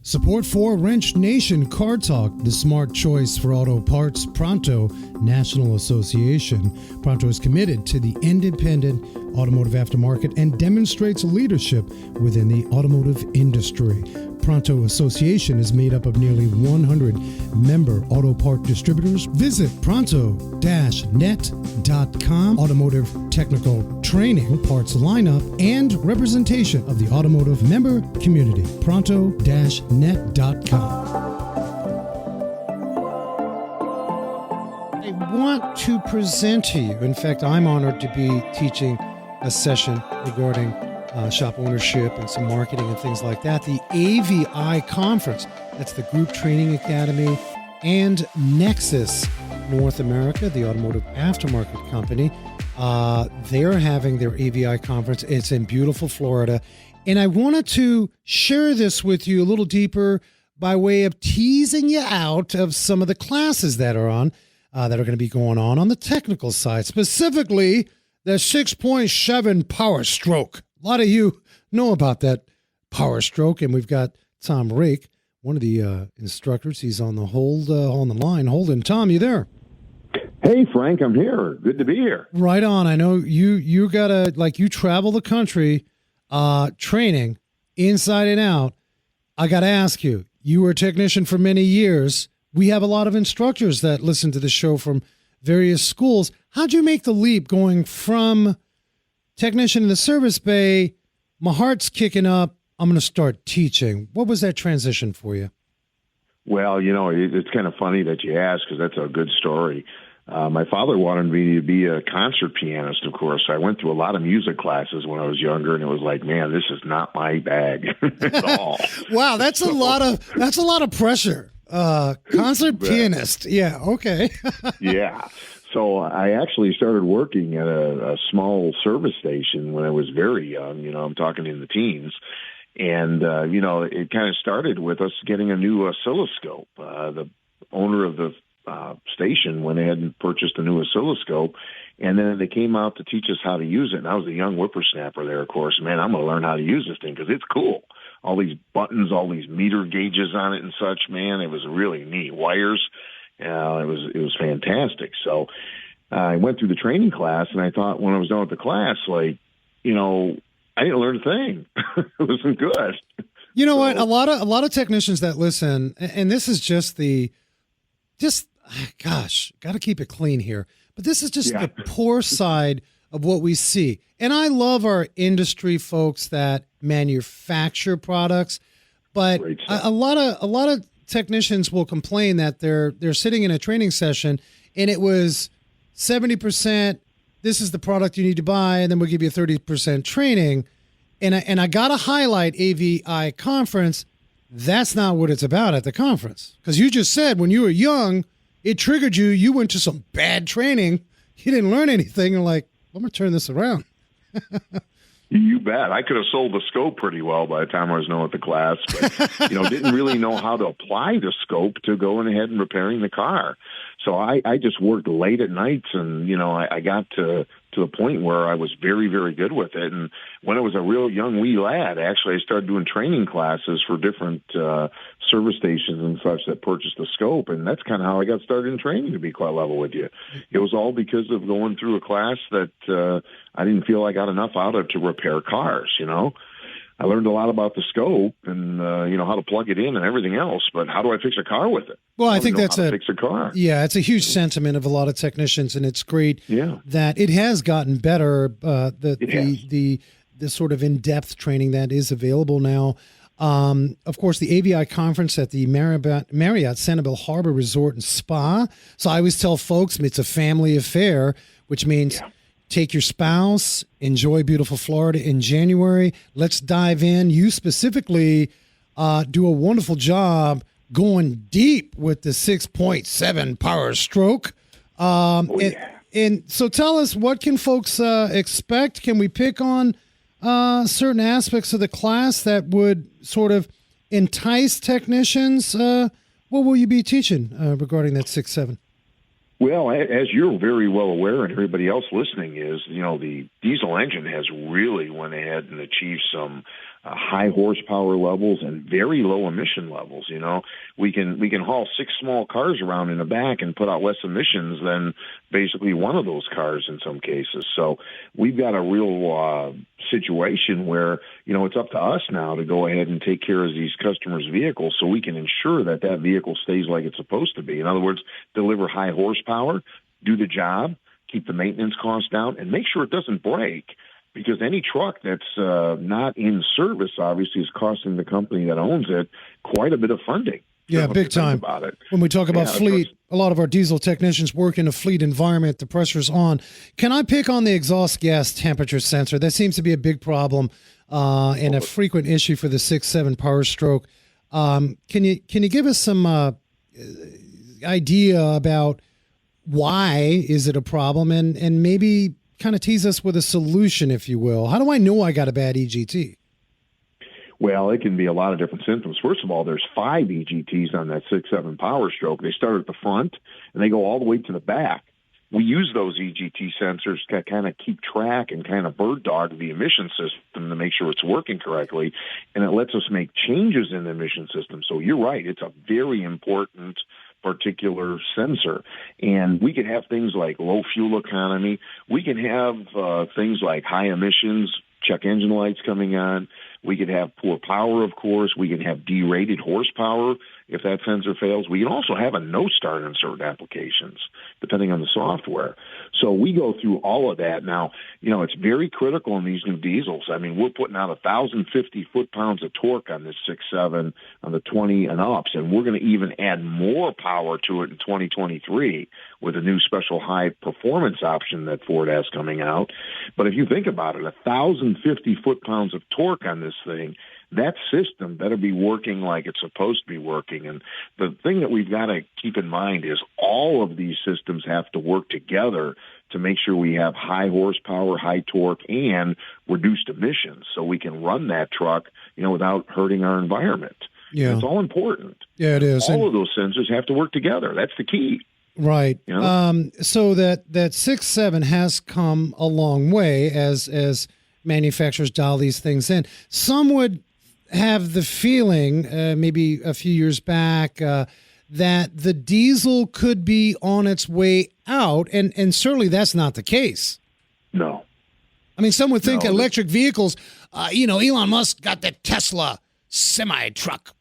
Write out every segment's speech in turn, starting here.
Support for WrenchNation Car Talk, the smart choice for auto parts. Pronto National Association. Pronto is committed to the independent automotive aftermarket and demonstrates leadership within the automotive industry. Pronto Association is made up of nearly 100 member auto part distributors. Visit pronto-net.com. Automotive technical training, parts lineup, and representation of the automotive member community. Pronto-net.com. I want to present to you, in fact, I'm honored to be teaching a session regarding shop ownership and some marketing and things like that. The AVI conference, that's the Group Training Academy, and Nexus North America, the automotive aftermarket company. They're having their AVI conference. It's in beautiful Florida. And I wanted to share this with you a little deeper by way of teasing you out of some of the classes that are going to be going on the technical side, specifically the 6.7 Power Stroke. A lot of you know about that Power Stroke, and we've got Tom Rayk, one of the instructors. He's on the line. Holden, Tom, you there? Hey, Frank, I'm here. Good to be here. Right on. I know you gotta, you travel the country, training inside and out. I gotta ask you. You were a technician for many years. We have a lot of instructors that listen to the show from various schools. How'd you make the leap going from technician in the service bay, my heart's kicking up, I'm going to start teaching? What was that transition for you? Well, it's kind of funny that you ask, because that's a good story. My father wanted me to be a concert pianist, of course. I went through a lot of music classes when I was younger, and it was like, man, this is not my bag at all. Wow, that's a lot of pressure. Concert pianist. Yeah, okay. Yeah. So I actually started working at a small service station when I was very young. I'm talking in the teens. And, it kind of started with us getting a new oscilloscope. The owner of the station went ahead and purchased a new oscilloscope. And then they came out to teach us how to use it. And I was a young whippersnapper there, of course. Man, I'm going to learn how to use this thing because it's cool. All these buttons, all these meter gauges on it and such, man, it was really neat. Wires. It was fantastic. So I went through the training class, and I thought when I was done with the class, I didn't learn a thing. It wasn't good. You know what? A lot of technicians that listen, and this is gosh, got to keep it clean here. But this is just the poor side of what we see. And I love our industry folks that manufacture products, but a lot of technicians will complain that they're sitting in a training session and it was 70%, this is the product you need to buy, and then we'll give you 30% training. And I got to highlight AVI conference. That's not what it's about at the conference. Because you just said when you were young, it triggered you. You went to some bad training. You didn't learn anything. You're like, I'm going to turn this around. You bet. I could have sold the scope pretty well by the time I was done with the class, but didn't really know how to apply the scope to going ahead and repairing the car. So I just worked late at nights, and I got to a point where I was very, very good with it. And when I was a real young wee lad, actually, I started doing training classes for different service stations and such that purchased the scope, and that's kind of how I got started in training, to be quite level with you. It was all because of going through a class that I didn't feel I got enough out of to repair cars. I learned a lot about the scope and how to plug it in and everything else, but how do I fix a car with it? Well, I think that's fix a car. Yeah, it's a huge sentiment of a lot of technicians, and it's great that it has gotten better. The sort of in-depth training that is available now. Of course, the AVI conference at the Marriott Sanibel Harbor Resort and Spa. So I always tell folks it's a family affair, which means take your spouse, enjoy beautiful Florida in January. Let's dive in. You specifically do a wonderful job going deep with the 6.7 Power Stroke. And so tell us, what can folks expect? Can we pick on certain aspects of the class that would sort of entice technicians? What will you be teaching regarding that 6.7? Well, as you're very well aware, and everybody else listening is, the diesel engine has really went ahead and achieved some high horsepower levels and very low emission levels. You know, we can haul 6 small cars around in the back and put out less emissions than basically one of those cars in some cases. So we've got a real situation where, you know, it's up to us now to go ahead and take care of these customers' vehicles so we can ensure that that vehicle stays like it's supposed to be. In other words, deliver high horsepower, do the job, keep the maintenance costs down, and make sure it doesn't break. Because any truck that's not in service, obviously, is costing the company that owns it quite a bit of funding. Yeah, big time. About it. When we talk about fleet, a lot of our diesel technicians work in a fleet environment. The pressure's on. Can I pick on the exhaust gas temperature sensor? That seems to be a big problem and a frequent issue for the 6.7 Power Stroke. Can you give us some idea about why is it a problem, and maybe kind of tease us with a solution, if you will? How do I know I got a bad EGT? Well, it can be a lot of different symptoms. First of all, there's 5 EGTs on that 6.7 Power Stroke. They start at the front, and they go all the way to the back. We use those EGT sensors to kind of keep track and kind of bird dog the emission system to make sure it's working correctly, and it lets us make changes in the emission system. So you're right. It's a very important particular sensor. And we can have things like low fuel economy. We can have things like high emissions, check engine lights coming on. We could have poor power, of course. We can have derated horsepower if that sensor fails. We can also have a no start in certain applications, depending on the software. So we go through all of that. Now, you know, it's very critical in these new diesels. I mean, we're putting out 1,050 foot-pounds of torque on this 6.7 on the 20 and ups, and we're going to even add more power to it in 2023 with a new special high performance option that Ford has coming out. But if you think about it, 1,050 foot-pounds of torque on this thing, that system better be working like it's supposed to be working. And the thing that we've got to keep in mind is all of these systems have to work together to make sure we have high horsepower, high torque, and reduced emissions so we can run that truck, you know, without hurting our environment. Yeah. It's all important. Yeah, it is. All of those sensors have to work together. That's the key. Right. You know? So that 6.7 has come a long way as manufacturers dial these things in. Some would have the feeling, maybe a few years back, that the diesel could be on its way out, and certainly that's not the case. No. I mean, some would think electric vehicles, Elon Musk got that Tesla semi-truck.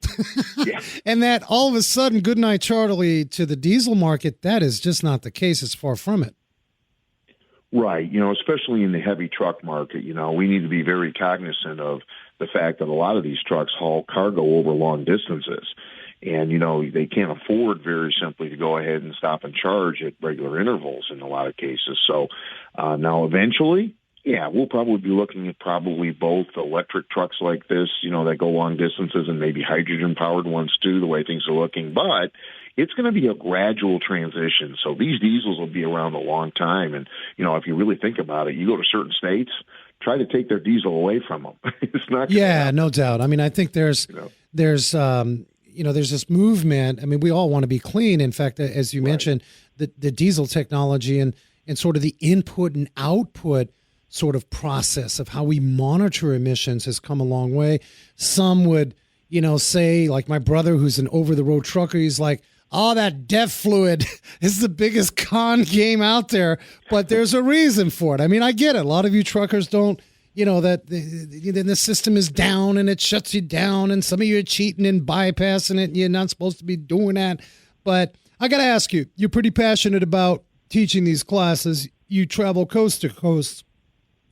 Yeah. And that all of a sudden, good night, Charlie, to the diesel market, that is just not the case. It's far from it. Right. You know, especially in the heavy truck market, you know, we need to be very cognizant of the fact that a lot of these trucks haul cargo over long distances. And, you know, they can't afford very simply to go ahead and stop and charge at regular intervals in a lot of cases. So now eventually, yeah, we'll probably be looking at probably both electric trucks like this, you know, that go long distances, and maybe hydrogen-powered ones too, the way things are looking. But it's going to be a gradual transition. So these diesels will be around a long time. And, you know, if you really think about it, you go to certain states, try to take their diesel away from them. It's not. Yeah, no doubt. I mean, I think there's this movement. I mean, we all want to be clean. In fact, as you mentioned, the diesel technology and sort of the input and output sort of process of how we monitor emissions has come a long way. Some would, say, like my brother, who's an over-the-road trucker, he's like, oh, that DEF fluid is the biggest con game out there, but there's a reason for it. I mean, I get it. A lot of you truckers don't, that the system is down and it shuts you down, and some of you are cheating and bypassing it, and you're not supposed to be doing that. But I got to ask you, you're pretty passionate about teaching these classes. You travel coast to coast.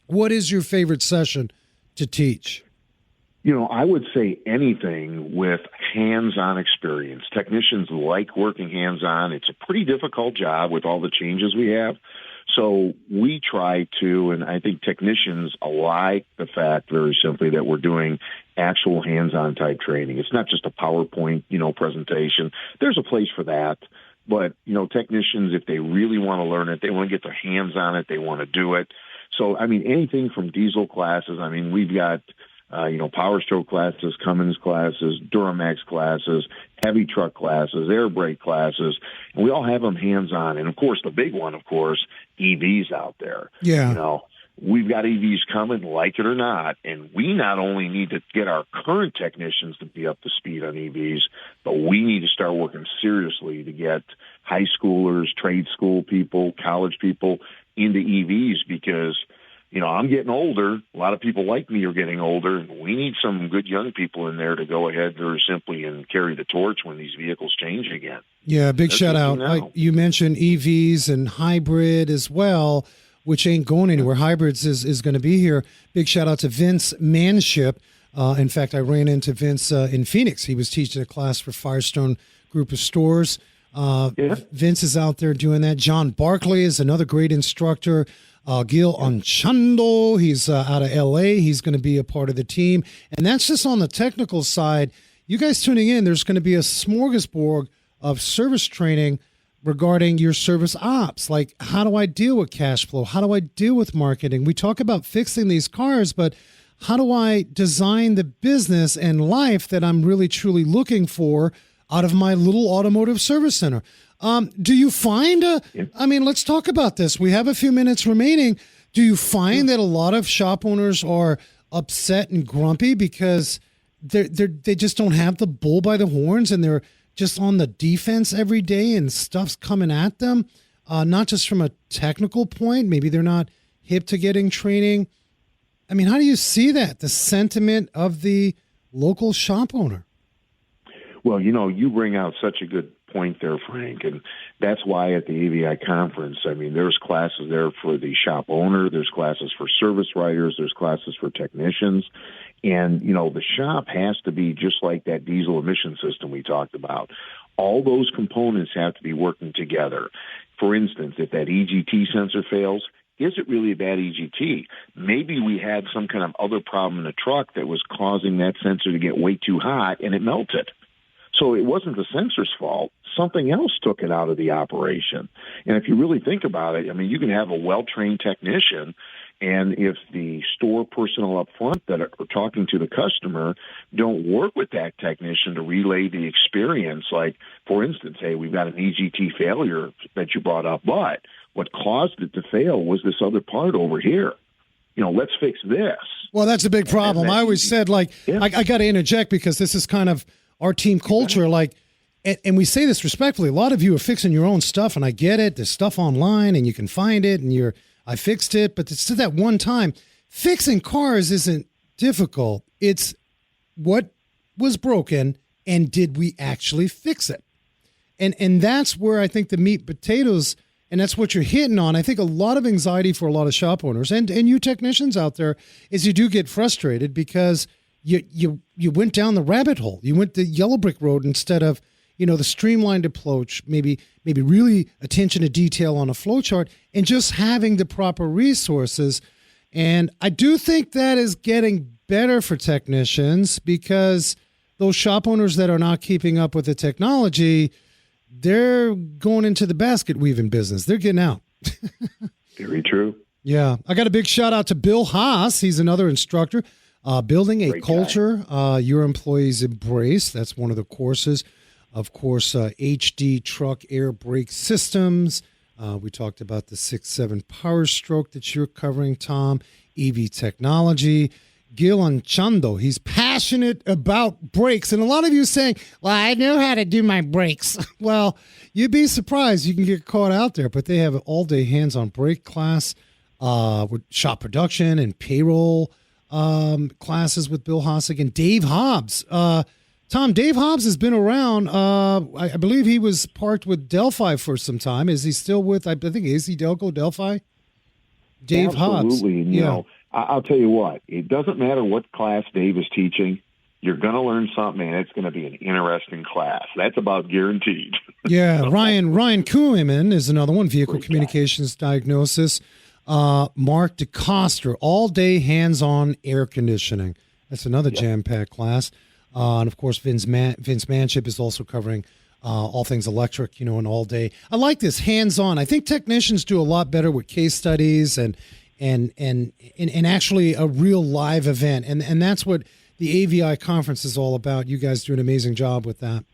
What is your favorite session to teach? I would say anything with hands-on experience. Technicians like working hands-on. It's a pretty difficult job with all the changes we have. So we try to, and I think technicians like the fact very simply that we're doing actual hands-on type training. It's not just a PowerPoint, presentation. There's a place for that. But, technicians, if they really want to learn it, they want to get their hands on it, they want to do it. So, anything from diesel classes. We've got Power Stroke classes, Cummins classes, Duramax classes, heavy truck classes, air brake classes, and we all have them hands-on. And, of course, the big one, EVs out there. Yeah. we've got EVs coming, like it or not, and we not only need to get our current technicians to be up to speed on EVs, but we need to start working seriously to get high schoolers, trade school people, college people into EVs because, I'm getting older. A lot of people like me are getting older. We need some good young people in there to go ahead very simply and carry the torch when these vehicles change again. Yeah, big shout out. You mentioned EVs and hybrid as well, which ain't going anywhere. Hybrids is going to be here. Big shout out to Vince Manship. In fact, I ran into Vince in Phoenix. He was teaching a class for Firestone Group of Stores. Vince is out there doing that. John Barkley is another great instructor. Gil Anchando, he's out of L.A. He's going to be a part of the team. And that's just on the technical side. You guys tuning in, there's going to be a smorgasbord of service training regarding your service ops. Like, how do I deal with cash flow? How do I deal with marketing? We talk about fixing these cars, but how do I design the business and life that I'm really, truly looking for out of my little automotive service center? Do you find, let's talk about this. We have a few minutes remaining. Do you find that a lot of shop owners are upset and grumpy because they just don't have the bull by the horns and they're just on the defense every day and stuff's coming at them? Not just from a technical point. Maybe they're not hip to getting training. I mean, how do you see that, the sentiment of the local shop owner? Well, you bring out such a good point there, Frank, and that's why at the AVI conference, there's classes there for the shop owner, there's classes for service writers, there's classes for technicians, and, the shop has to be just like that diesel emission system we talked about. All those components have to be working together. For instance, if that EGT sensor fails, is it really a bad EGT? Maybe we had some kind of other problem in the truck that was causing that sensor to get way too hot and it melted. So it wasn't the sensor's fault. Something else took it out of the operation. And if you really think about it, you can have a well-trained technician, and if the store personnel up front that are talking to the customer don't work with that technician to relay the experience, like, for instance, hey, we've got an EGT failure that you brought up, but what caused it to fail was this other part over here. Let's fix this. Well, that's a big problem. I always said, I got to interject because this is kind of our team culture, and we say this respectfully. A lot of you are fixing your own stuff, and I get it. There's stuff online, and you can find it, and I fixed it. But it's to that one time. Fixing cars isn't difficult. It's what was broken, and did we actually fix it? And that's where I think the meat and potatoes, and that's what you're hitting on. I think a lot of anxiety for a lot of shop owners and you technicians out there is you do get frustrated because you went down the rabbit hole. You went the yellow brick road instead of, the streamlined approach, maybe really attention to detail on a flow chart and just having the proper resources. And I do think that is getting better for technicians because those shop owners that are not keeping up with the technology, they're going into the basket weaving business. They're getting out. Very true. Yeah. I got a big shout out to Bill Haas. He's another instructor. Building a Great culture your employees embrace. That's one of the courses. Of course, HD truck air brake systems. We talked about the 6.7 Power Stroke that you're covering, Tom. EV technology. Gil Anchando, he's passionate about brakes. And a lot of you saying, well, I know how to do my brakes. Well, you'd be surprised. You can get caught out there. But they have an all-day hands-on brake class with shop production and payroll classes with Bill Hossick and Dave Hobbs. Tom, Dave Hobbs has been around. I believe he was parked with Delphi for some time. Is he still with, I think, AC Delco Delphi? Dave Hobbs. Absolutely. I'll tell you what, it doesn't matter what class Dave is teaching. You're going to learn something, and it's going to be an interesting class. That's about guaranteed. Yeah, Ryan Koeman is another one, vehicle communications diagnosis. Mark DeCoster, all-day hands-on air conditioning. That's another jam-packed class. And, of course, Vince Manship is also covering all things electric, and all day. I like this, hands-on. I think technicians do a lot better with case studies and actually a real live event. And that's what the AVI conference is all about. You guys do an amazing job with that.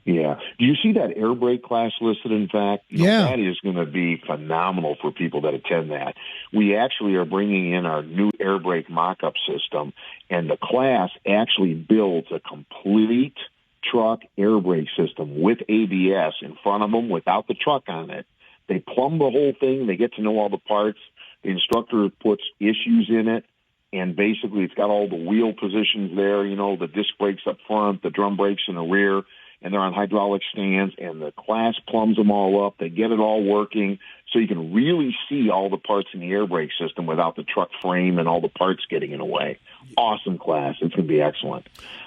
Yeah. Do you see that air brake class listed, in fact? That is going to be phenomenal for people that attend that. We actually are bringing in our new air brake mock-up system, and the class actually builds a complete truck air brake system with ABS in front of them without the truck on it. They plumb the whole thing. They get to know all the parts. The instructor puts issues in it, and basically it's got all the wheel positions there, the disc brakes up front, the drum brakes in the rear, and they're on hydraulic stands, and the class plumbs them all up. They get it all working, so you can really see all the parts in the air brake system without the truck frame and all the parts getting in the way. Awesome class. It's going to be excellent.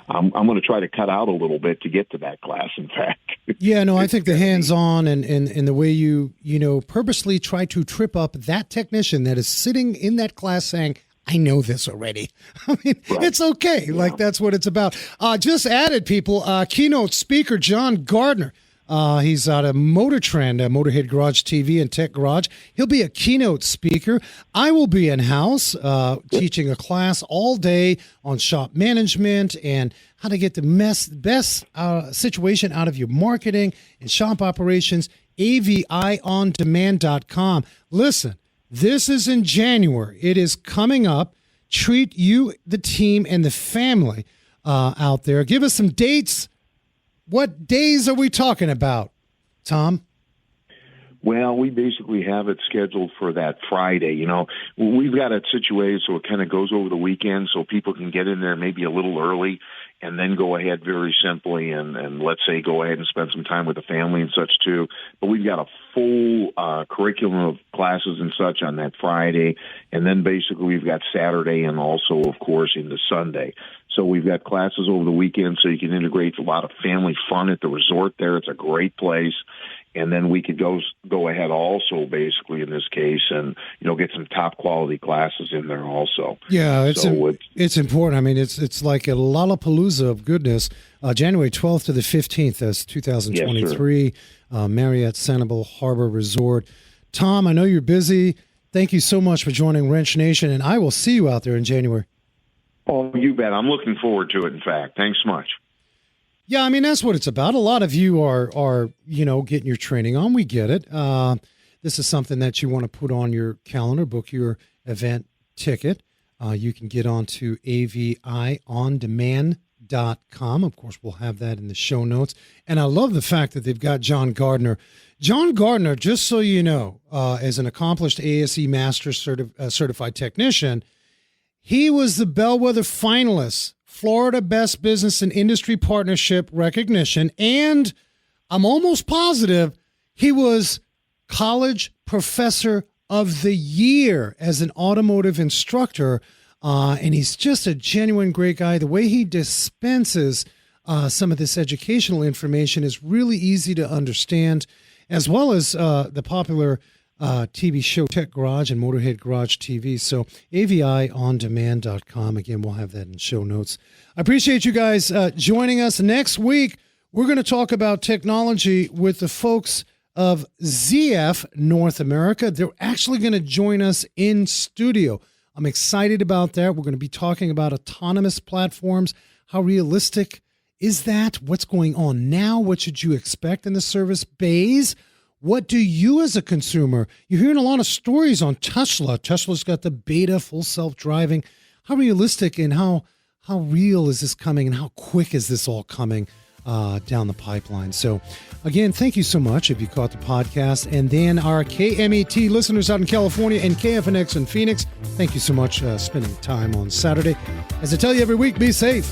I'm going to try to cut out a little bit to get to that class, in fact. Yeah, no, I think the hands-on and the way you purposely try to trip up that technician that is sitting in that class saying, I know this already. I mean, right. It's okay. Yeah. Like, that's what it's about. Just added, people, keynote speaker John Gardner. He's out of Motor Trend, Motorhead Garage TV and Tech Garage. He'll be a keynote speaker. I will be in-house teaching a class all day on shop management and how to get the best situation out of your marketing and shop operations, avIondemand.com. Listen. This is in January. It is coming up. Treat you, the team, and the family out there. Give us some dates. What days are we talking about, Tom? Well, we basically have it scheduled for that Friday. We've got it situated so it kind of goes over the weekend so people can get in there maybe a little early and then go ahead very simply and let's say go ahead and spend some time with the family and such too. But we've got a full curriculum of classes and such on that Friday. And then basically we've got Saturday and also, of course, into Sunday. So we've got classes over the weekend so you can integrate a lot of family fun at the resort there. It's a great place. And then we could go ahead also, basically, in this case, and, get some top quality classes in there also. Yeah, it's important. I mean, it's like a Lollapalooza of goodness. January 12th to the 15th, that's 2023, yes, Marriott Sanibel Harbor Resort. Tom, I know you're busy. Thank you so much for joining WrenchNation, and I will see you out there in January. Oh, you bet. I'm looking forward to it, in fact. Thanks so much. Yeah, I mean, that's what it's about. A lot of you are getting your training on. We get it. This is something that you want to put on your calendar, book your event ticket. You can get on to avIondemand.com. Of course, we'll have that in the show notes. And I love the fact that they've got John Gardner. John Gardner, just so you know, as an accomplished ASE Master certified technician, he was the Bellwether finalist, Florida Best Business and Industry Partnership recognition, and I'm almost positive he was College Professor of the Year as an automotive instructor, and he's just a genuine great guy. The way he dispenses some of this educational information is really easy to understand, as well as the popular TV show Tech Garage and Motorhead Garage TV. So avIondemand.com. Again, we'll have that in show notes. I appreciate you guys joining us. Next week, we're going to talk about technology with the folks of ZF North America. They're actually going to join us in studio. I'm excited about that. We're going to be talking about autonomous platforms. How realistic is that? What's going on now? What should you expect in the service bays? What do you as a consumer? You're hearing a lot of stories on Tesla. Tesla's got the beta full self-driving. How realistic and how real is this coming, and how quick is this all coming down the pipeline? So again, thank you so much if you caught the podcast. And then our KMET listeners out in California and KFNX in Phoenix, thank you so much spending time on Saturday. As I tell you every week, be safe,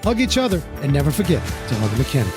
hug each other, and never forget to hug a mechanic.